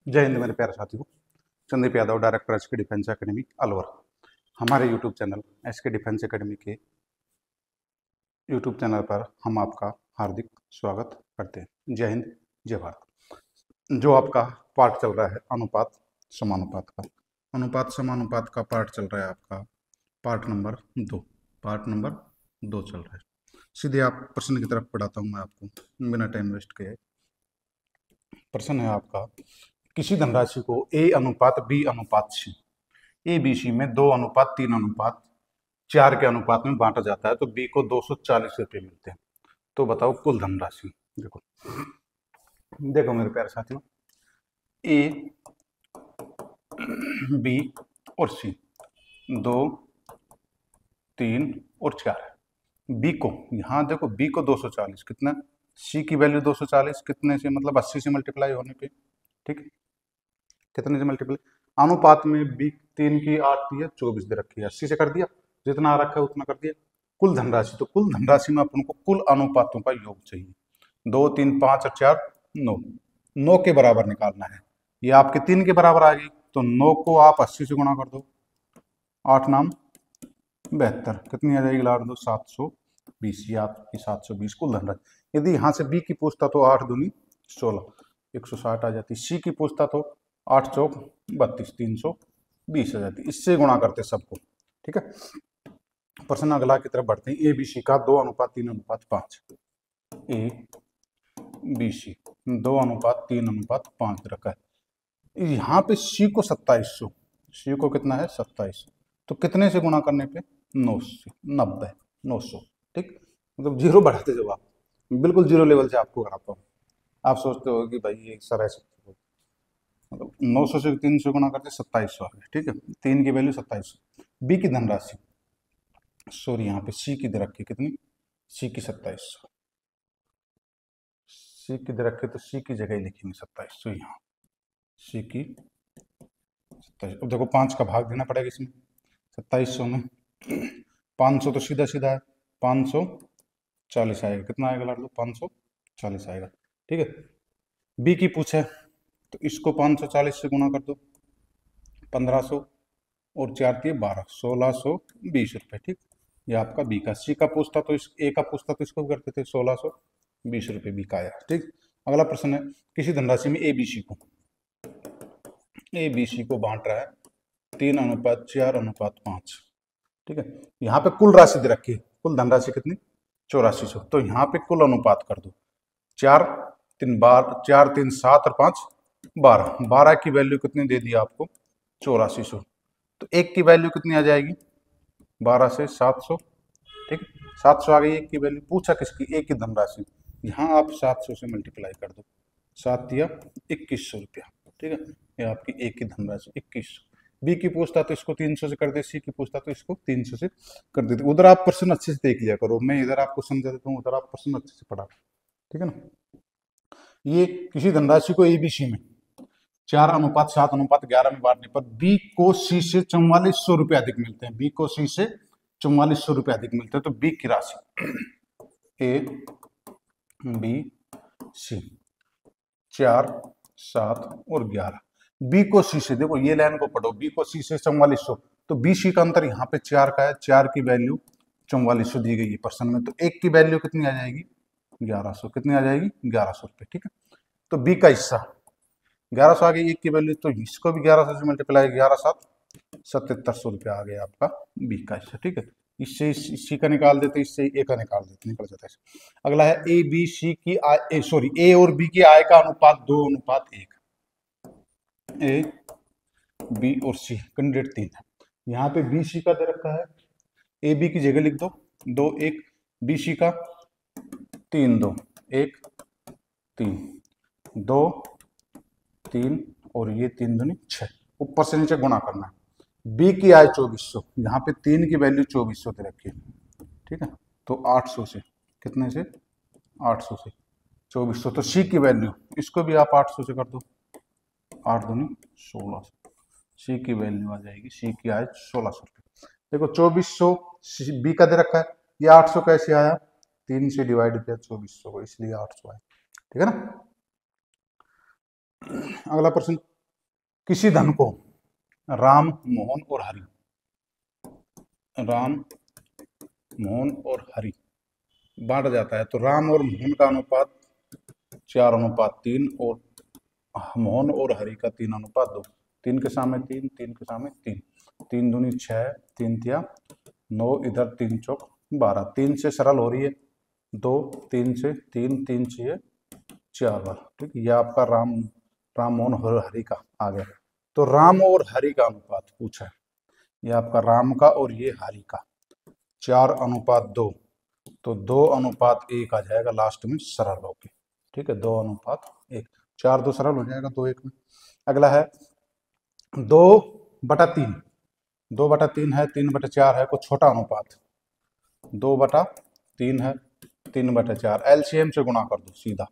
जय हिंद मेरे प्यारे साथियों। Sandeep Yadav, director SK defence academy Alwar. हमारे YouTube channel SK defence academy के यूट्यूब चैनल पर हम आपका हार्दिक स्वागत करते हैं। जय हिंद, जय भारत। जो आपका पाठ चल रहा है अनुपात समानुपात का, अनुपात समानुपात का पाठ चल रहा है आपका पाठ नंबर 2। पाठ नंबर 2 चल रहा है। सीधे आप प्रश्न की तरफ पढ़ाता हूँ मैं आपको बिना टाइम वेस्ट किए। प्रश्न है आपका, किसी धनराशि को ए अनुपात बी अनुपात सी, ए बी सी में 2 अनुपात 3 अनुपात 4 के अनुपात में बांटा जाता है तो बी को 240 रुपये मिलते हैं। तो बताओ कुल धनराशि। देखो देखो मेरे प्यारे साथियों, ए बी और सी 2 3 और 4 है। बी को यहाँ देखो, बी को 240 कितना, सी की वैल्यू 240 कितने से, मतलब 80 से मल्टीप्लाई होने पे, ठीक है, कितने से मल्टीप्लाई, अनुपात में बी 3 की 8 दी है, 24 दे रखी है, 80 से कर दिया, जितना आ रखा है उतना कर दिया। कुल धनराशि, तो कुल धनराशि में अपन को कुल अनुपातों का योग चाहिए। 2 3 5 और 4 9, 9 के बराबर निकालना है। ये आपके 3 के बराबर आ गई तो 9 को आप 80 से गुणा कर दो, 8 नाम 72, कितनी आ जाएगी, लाड़ दो 720। ये आपकी 720 कुल धनराशि। यदि यहाँ से बी की पूछता तो 8 दूनी 16, 160 आ जाती। सी की पूछता तो 8 चौक 32, 320 आ जाती। इससे गुणा करते सबको, ठीक है। प्रश्न अगला की तरफ बढ़ते हैं। ए बी सी का 2 अनुपात 3 अनुपात 5, ए बी सी 2 अनुपात 3 अनुपात 5 रखा है। यहाँ पे सी को 2700, सी को कितना है 2700, तो कितने से गुणा करने पे 9 से 90 900, ठीक, मतलब जीरो बढ़ाते जब आप बिल्कुल जीरो लेवल से आपको कराता हूँ। आप सोचते हो कि भाई ये सर ऐसे, मतलब 900 से 3 से गुणा करते 2700 आ गया, ठीक है। 3 की वैल्यू 2700। बी की धनराशि, सॉरी यहाँ पे सी की दे रखी कितनी, सी की 2700, सी की दे रखी तो सी की जगह ही लिखेंगे 2700 यहाँ, सी की 2700। अब देखो 5 का भाग देना पड़ेगा इसमें, 2700 में 500 तो सीधा सीधा है, 540 आएगा, कितना आएगा लाड़ लो 540 आएगा, ठीक है। बी की पूछे तो इसको 540 से गुणा कर दो, 1500 और 4 दिए 12, 1620 रुपये, ठीक। ये आपका बी का। सी का पूछता तो इस, ए का पूछता तो इसको करते थे 1620 रुपये बी का आया, ठीक। अगला प्रश्न है, किसी धनराशि में ए बी सी को बांट रहा है 3 अनुपात 4 अनुपात 5, ठीक है। यहाँ पे कुल राशि दे रखी है, कुल धनराशि कितनी 8400, तो यहाँ पे कुल अनुपात कर दो, 4 3 7 और 5 12, 12 की वैल्यू कितनी दे दी आपको 8400, तो एक की वैल्यू कितनी आ जाएगी 12 से 700, ठीक, 700 आ गई एक की वैल्यू। पूछा किसकी, एक की धनराशि, यहाँ आप 700 से मल्टीप्लाई कर दो, 7 दिया 2100 रुपया, ठीक है। ये आपकी एक की धनराशि 2100। बी की पूछता तो इसको 300 से कर दे, सी की पूछता तो इसको 300 से कर देते। उधर आप प्रश्न अच्छे से देख लिया करो, मैं इधर आपको समझा देता हूँ, उधर आप प्रश्न अच्छे से पढ़ा, ठीक है ना। ये किसी धनराशि को एबीसी में 4 अनुपात 7 अनुपात 11 में बांटने पर बी को सी से 4400 रुपये अधिक मिलते हैं, बी को सी से 4400 रुपये अधिक मिलते हैं। तो बी की राशि ए बी सी 4 7 और 11, बी को सी से, देखो ये लाइन को पढ़ो, बी को सी से 4400, तो बी सी का अंतर यहाँ पे 4 का है, 4 की वैल्यू 4400 दी गई है प्रश्न में, तो एक की वैल्यू कितनी आ जाएगी 1100, कितनी आ जाएगी 1100 रुपये, ठीक है। तो बी का हिस्सा 1100 आ गई, एक की वैल्यू, तो इसको भी 1100 से मल्टीप्लाई, 11 7 7700 रुपया आ गया आपका बी का हिस्सा, ठीक है। इससे सी का निकाल देते, इससे ए का निकाल देते, निकल जाता है। अगला है ए बी सी की आय, सॉरी ए और बी की आय का अनुपात 2 अनुपात 1, ए बी और सी कैंडिडेट 3 है। यहाँ पे बी सी का दे रखा है, ए बी की जगह लिख दो 2 1, बी सी का 3 2 1 3 2 3 और ये 3 दूनी 6, ऊपर से नीचे गुणा करना है। बी की आय 2400, यहाँ पे 3 की वैल्यू 2400 दे रखी है, ठीक है। तो 800 से, कितने से 800 से 2400, तो सी की वैल्यू, इसको भी आप 800 से कर दो, 8 दूनी 1600, सी की वैल्यू आ जाएगी, सी की आय 1600 रुपये। देखो 2400 बी का दे रखा है, ये 800 कैसे आया, 3 से डिवाइड किया 2400 को, इसलिए 800 आया, ठीक है ना। अगला प्रश्न, किसी धन को राम, मोहन और हरि, राम, मोहन और हरि बांटा जाता है, तो राम और मोहन का अनुपात 4:3 और मोहन और हरि का 3:2। 3 के सामने 3, 3 के सामने 3, 3 दूनी 6, 3 तिया 9, इधर 3 चौक 12, 3 से सरल हो रही है 2, 3 से 3, 3 से 4 बार। ठीक, ये आपका राम मोहन और हरि का आ गया। तो राम और हरि का अनुपात पूछा है, ये आपका राम का और ये हरि का 4:2, तो 2:1 आ जाएगा लास्ट में सरल होके। ठीक है, 2:1, 4 2 सरल हो जाएगा 2:1 में। अगला है 2/3, 2/3 है, 3/4 है, कोई छोटा अनुपात 2/3 है, 3/4, एलसीएम से गुणा कर दो सीधा,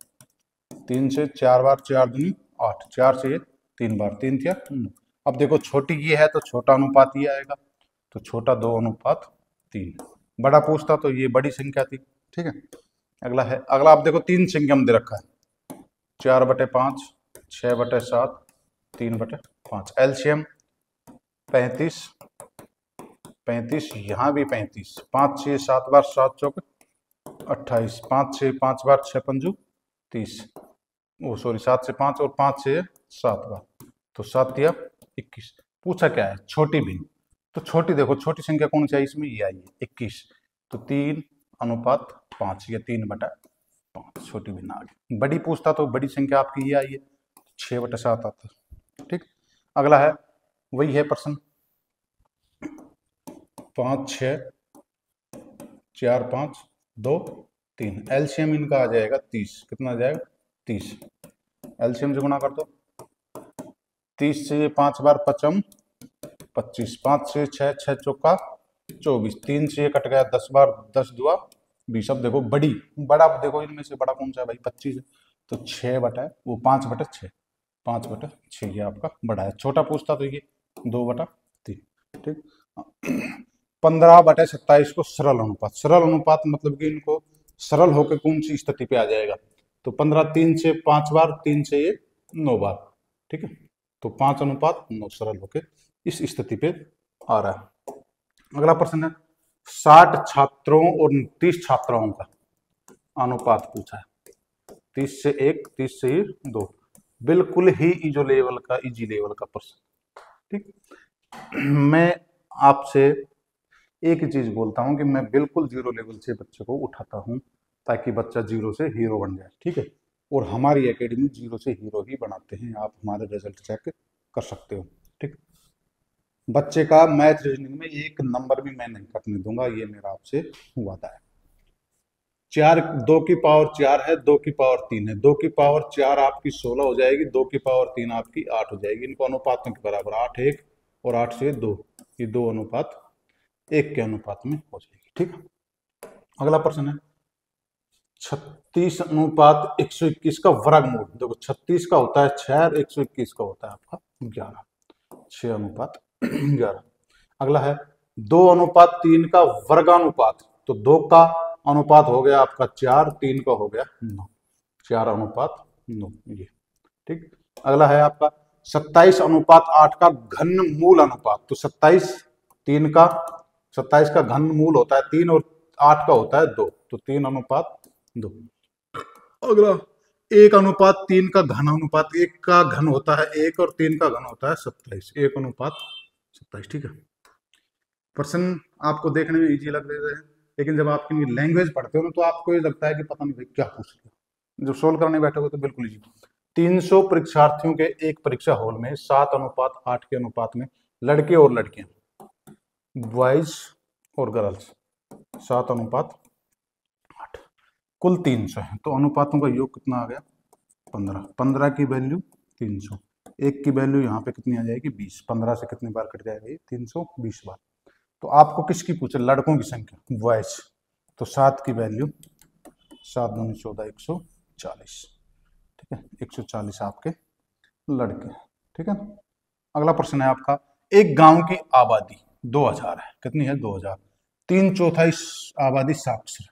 3 से 4 बार, 4 दूनी 8, 4 से 3 बार, 3 थिया 9। अब देखो छोटी ये है तो छोटा अनुपात ये आएगा, तो छोटा 2:3। बड़ा पूछता तो ये बड़ी संख्या थी। ठीक है, अगला है, अगला आप देखो 3 संख्या में दे रखा है 4/5, 6/7, 3/5, एलसीएम 35, 35, यहाँ भी 35, 5 6 7 बार, 7 चौक 28, 5 6 5 बार, 6 पंजू 30, ओ सॉरी 7 से 5 और 5 से 7 बार, तो 7 या 21। पूछा क्या है, छोटी भिन्न, तो छोटी देखो छोटी संख्या कौन सी आई इसमें, ये आई है 21, तो 3:5 या 3/5 छोटी भिन्न आ गई। बड़ी पूछता तो बड़ी संख्या आपकी ये आई है 6/7 आता। ठीक, अगला है वही है प्रश्न 5 6 4 5 2 3, एलसीएम इनका आ जाएगा 30, कितना आ जाएगा 30, एलसीएम से गुणा कर दो, 30 से 5 बार 5 25, 5 से 6 6 चौका 24, 3 से कट गया 10 बार, 10 दुआ 20। अब देखो बड़ा देखो इनमें से बड़ा कौन सा है भाई, 25 है, तो 5/6, 5/6 ये आपका बड़ा है। छोटा पूछता तो ये 2/3। ठीक, 15/27 को सरल अनुपात, सरल अनुपात मतलब कि इनको सरल होकर कौन सी स्थिति पे आ जाएगा, तो 15, 3 से 5 बार, 3 से ये 9 बार। ठीक है, तो 5:9 सरल होकर इस स्थिति पे आ रहा है। अगला प्रश्न है 60 छात्रों और 30 छात्राओं का अनुपात पूछा है, 30 से 1, 30 से 2, बिल्कुल ही इजी लेवल का प्रश्न। ठीक, मैं आपसे एक ही चीज बोलता हूं कि मैं बिल्कुल 0 लेवल से बच्चे को उठाता हूं ताकि बच्चा 0 से हीरो बन जाए। ठीक है, और हमारी एकेडमी 0 से हीरो ही बनाते हैं, आप हमारे रिजल्ट चेक कर सकते हो। ठीक, बच्चे का मैथ रीजनिंग में 1 नंबर भी मैं नहीं कटने दूंगा, ये मेरा आपसे वादा है। 4 2 की पावर 4 है, 2 की पावर 3 है, 2 की पावर 4 आपकी 16 हो जाएगी, 2 की पावर 3 आपकी 8 हो जाएगी। इनको अनुपातों के बराबर 8 1 और 8 से 2, ये 2 अनुपात 1 के अनुपात में हो जाएगी। ठीक, अगला प्रश्न है 36:121 का वर्गमूल। देखो 36 का होता है 6 और 121 का होता है आपका 11, 6:11। अगला है 2:3 का वर्गानुपात, तो 2 का अनुपात हो गया आपका 4, 3 का हो गया 9, 4:9 ये। ठीक, अगला है आपका 27:8 का घन मूल अनुपात, तो 27 का घन मूल होता है 3 और 8 का होता है 2, तो 3:2। अगला 1:3 का घन अनुपात, 1 का घन होता है 1 और 3 का घन होता है 27, 1:27। ठीक है, प्रश्न आपको देखने में इजी लग रहे हैं, लेकिन जब आप इनकी लैंग्वेज पढ़ते हो ना तो आपको ये लगता है कि पता नहीं भाई क्या पूछ लिया। जब सोल्व करने बैठोगे तो बिल्कुल इजी। 300 परीक्षार्थियों के एक परीक्षा हॉल में 7:8 के अनुपात में लड़के और लड़कियां, बॉयज और गर्ल्स 7:8, कुल 300 है, तो अनुपातों का योग कितना आ गया 15, 15 की वैल्यू 300, 1 की वैल्यू यहाँ पे कितनी आ जाएगी 20, 15 से कितनी बार कट जाएगा ये 320 बार। तो आपको किसकी पूछे, लड़कों की संख्या बॉयज, तो 7 की वैल्यू 7 दूनी 14, 140। ठीक है, 140 आपके लड़के। ठीक है, अगला प्रश्न है आपका एक गांव की आबादी 2000 है, कितनी है 2000, 3/4 आबादी साक्षर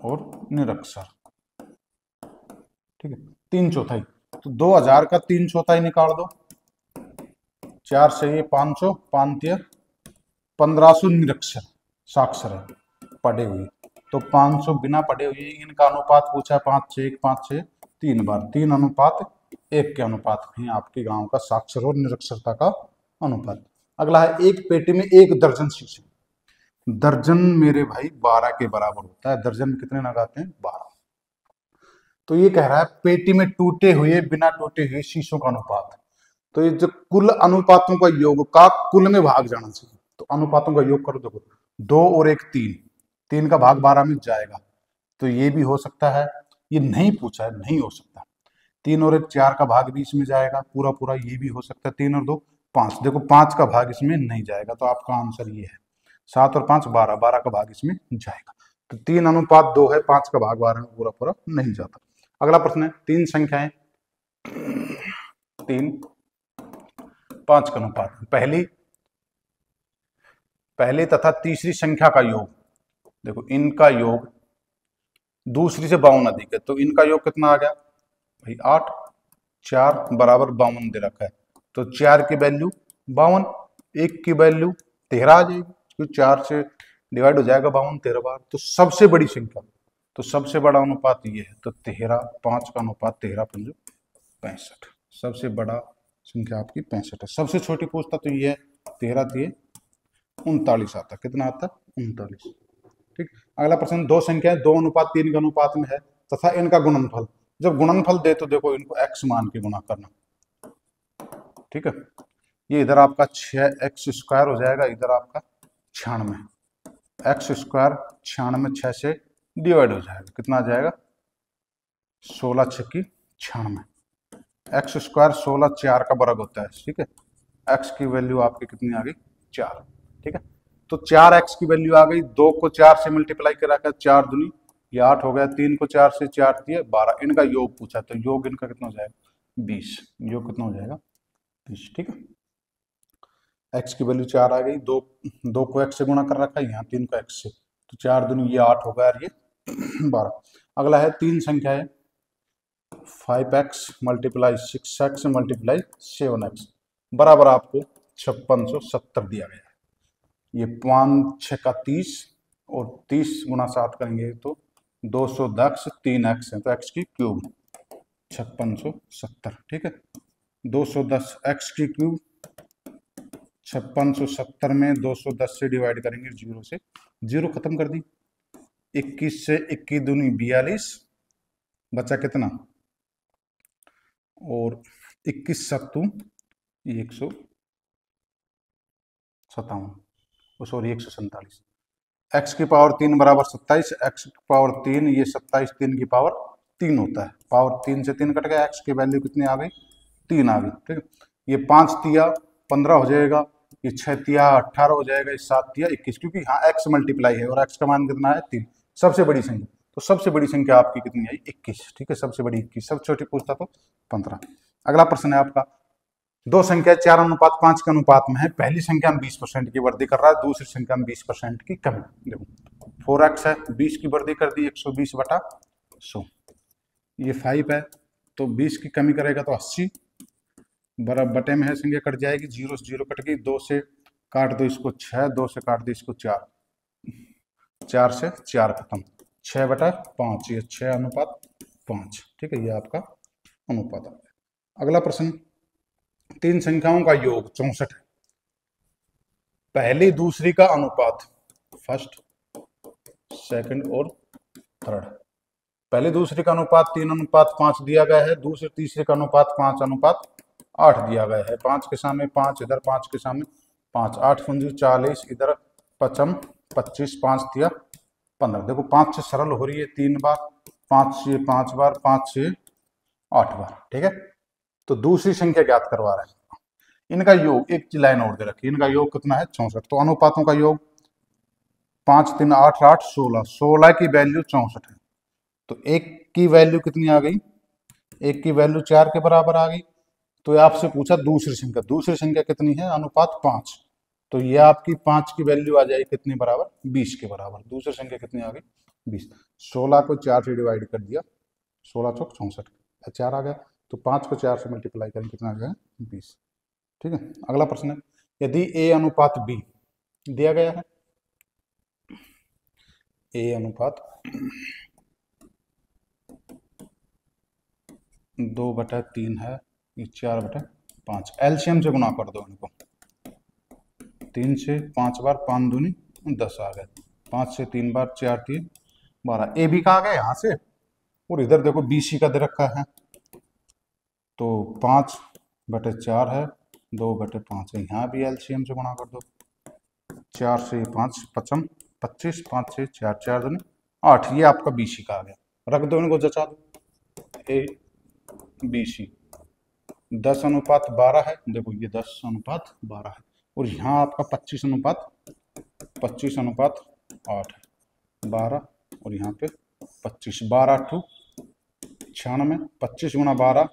और निरक्षर। ठीक है, 3/4, तो 2000 का 3/4 निकाल दो। 4 से ये 500, 1500 निरक्षर साक्षर है पढ़े हुए, तो 500 बिना पढ़े हुए। इनका अनुपात पूछा है 5:6, 5:6 3 बार, 3:1 के अनुपात में आपके गांव का साक्षर और निरक्षरता का अनुपात। अगला है एक पेटी में 1 दर्जन शीशे। दर्जन मेरे भाई 12 के बराबर होता है। दर्जन में कितने नग आते हैं? 12। तो ये कह रहा है पेटी में टूटे हुए बिना टूटे हुए शीशों का अनुपात। तो ये जो कुल अनुपातों का योग का कुल में भाग जाना चाहिए, तो अनुपातों का योग करो। देखो 2 और 1 3, 3 का भाग 12 में जाएगा, तो ये भी हो सकता है। ये नहीं पूछा है, नहीं हो सकता। 3 और 1 4 का भाग भी इसमें जाएगा पूरा पूरा, ये भी हो सकता है। 3 और 2 5, देखो 5 का भाग इसमें नहीं जाएगा, तो आपका आंसर ये है। 7 और 5 12, 12 का भाग इसमें जाएगा। तो 3:2 है, 5 का भाग 12 में पूरा पूरा नहीं जाता। अगला प्रश्न है 3 संख्याएं 3 5 का अनुपात। पहली तथा तीसरी संख्या का योग, देखो इनका योग दूसरी से 52 अधिक है, तो इनका योग कितना आ गया भाई? 8। 4 बराबर 52 दे रखा है, तो 4 की वैल्यू 52, 1 की वैल्यू 13 आ जाएगी, क्योंकि 4 से डिवाइड हो जाएगा 52 13 बार। तो सबसे बड़ी संख्या, तो सबसे बड़ा अनुपात ये है, तो 13 5 का अनुपात 13 5 65। सबसे बड़ा संख्या आपकी 65 है। सबसे छोटी पूछता तो ये 13 3 39 आता। कितना आता? 39। ठीक। अगला प्रश्न 2 संख्याएं 2:3 के अनुपात में है तथा इनका गुणनफल। जब गुणनफल दे तो देखो इनको x मान के गुणा करना। ठीक है, ये इधर आपका 6x² हो जाएगा, इधर आपका 96। x² 96 6 से डिवाइड हो जाएगा, कितना आ जाएगा? 16 6 96। x² 16 4 का वर्ग होता है। ठीक है, x की वैल्यू आपकी कितनी आ गई? 4। ठीक है, तो 4x की वैल्यू आ गई। 2 को 4 से मल्टीप्लाई करा कर 4 दूनी ये 8 हो गया। 3 को 4 से 4 दिए 12। इनका योग पूछा, तो योग इनका कितना हो जाएगा? 20। योग कितना हो जाएगा? 20। ठीक है, x की वैल्यू 4 आ गई। 2 को x से गुणा कर रखा है, यहाँ 3 को x से, तो 4 दूनी ये 8 होगा और ये 12। अगला है 3 संख्या है 5x multiply 6x multiply 7x बराबर आपको 5670 दिया गया है। ये 5 6 का 30 और 30 गुणा 7 करेंगे तो 210 3x है, तो x की क्यूब 5670। ठीक है, 210 x की क्यूब 5670 में 210 से डिवाइड करेंगे, 0 से 0 खत्म कर दी। 21 से 21 दूनी 42, बचा कितना? और 21 सत्तू 157, सॉरी 147। x की पावर 3 बराबर 27, x की पावर 3, ये 27 3 की पावर 3 होता है। पावर 3 से 3 कट गया, x की वैल्यू कितनी आ गई? 3 आ गई। ठीक है, ये 5 तिया 15 हो जाएगा, ये 6 तिया 18 हो जाएगा, ये 7 तिया 21, क्योंकि यहाँ x मल्टीप्लाई है और x का मान कितना है? 3। सबसे बड़ी संख्या, तो सबसे बड़ी संख्या आपकी कितनी आई? 21। ठीक है, सबसे बड़ी 21, सबसे छोटी पूछता तो 15। अगला प्रश्न है आपका 2 संख्या 4:5 के अनुपात में है। पहली संख्या में 20% की वृद्धि कर रहा है, दूसरी संख्या में 20% की कमी। देखो 4x है, 20 की वृद्धि कर दी 120/100। ये 5 है, तो 20 की कमी करेगा तो 80 बराबर बटे में है, संख्या कट जाएगी, 0 से 0 कट गई। 2 से काट दो इसको 6, 2 से काट दो इसको 4, 4 से 4 खत्म, 6/5, ये 6:5। ठीक है, ये आपका अनुपात आ गया। अगला प्रश्न 3 संख्याओं का योग 64 है। पहली दूसरी का अनुपात, फर्स्ट सेकंड और थर्ड। पहले दूसरे का अनुपात 3:5 दिया गया है, दूसरे तीसरे का अनुपात 5:8 दिया गया है। 5 के सामने 5, इधर 5 के सामने 5, 8 fungi 40, इधर 55 25, 5 दिया 15। देखो 5 से सरल हो रही है 3 बार, 5 से 5 बार, 5 से 8 बार। ठीक है, तो दूसरी संख्या ज्ञात करवा रहा है। इनका योग, एक लाइन और दे रखी, इनका योग कितना है? 64। तो अनुपातों का योग 5 3 8 8 16, 16 की वैल्यू 64 है। तो एक की वैल्यू कितनी आ गई? एक की वैल्यू 4 के बराबर आ गई। तो आपसे पूछा दूसरी संख्या, दूसरी संख्या कितनी है? अनुपात 5। तो ये आपकी 5 की वैल्यू आ जाएगी कितनी बराबर? 20 के बराबर। दूसरी संख्या कितनी आ गई? 20। 16 को 4 से डिवाइड कर दिया, 16 चौक 64। 4 आ गया, तो 5 को 4 से मल्टीप्लाई करें कितना आ जाएगा 20। ठीक है, अगला प्रश्न है, यदि A अनुपात B दिया गया है, A अनुपात 2/3 है, ये 4/5, एलसीएम से गुना कर दो इनको, 3 से 5 बार 5 दूनी 10 आ गए, 5 से 3 बार 4 3 12, ए बी का आ गया यहाँ से, और इधर देखो बी सी का दे रखा है, तो 5/4 है, 2/5 है, यहाँ भी एलसीएम से गुणा कर दो, 4 से 5 55 25, 5 से 4 4 दूनी 8, ये आपका बी सी का आ गया, रख दो इनको, जचा दो, ए बी सी 10:12 है, देखो ये 10:12 है, और यहाँ आपका 25:8 है, 12, और यहाँ पे 25, 12 96, 25 × 12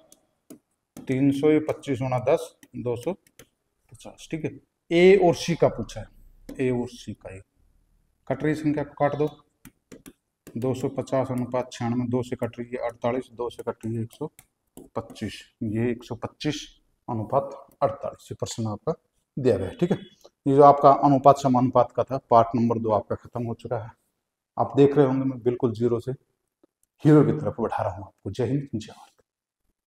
300, ये 25 × 10 250। ठीक है, ए और सी का पूछा है, ए और सी का, ये कट रही संख्या को काट दो, 250:96, 2 से कट रही है 48, 2 से कट रही है 125, ये 125:48 प्रश्न आपका दिया गया है। ठीक है, ये जो आपका अनुपात समानुपात का था, पार्ट नंबर 2 आपका खत्म हो चुका है। आप देख रहे होंगे मैं बिल्कुल जीरो से हीरो की तरफ बढ़ा रहा हूँ आपको। जय हिंद, जय भारत।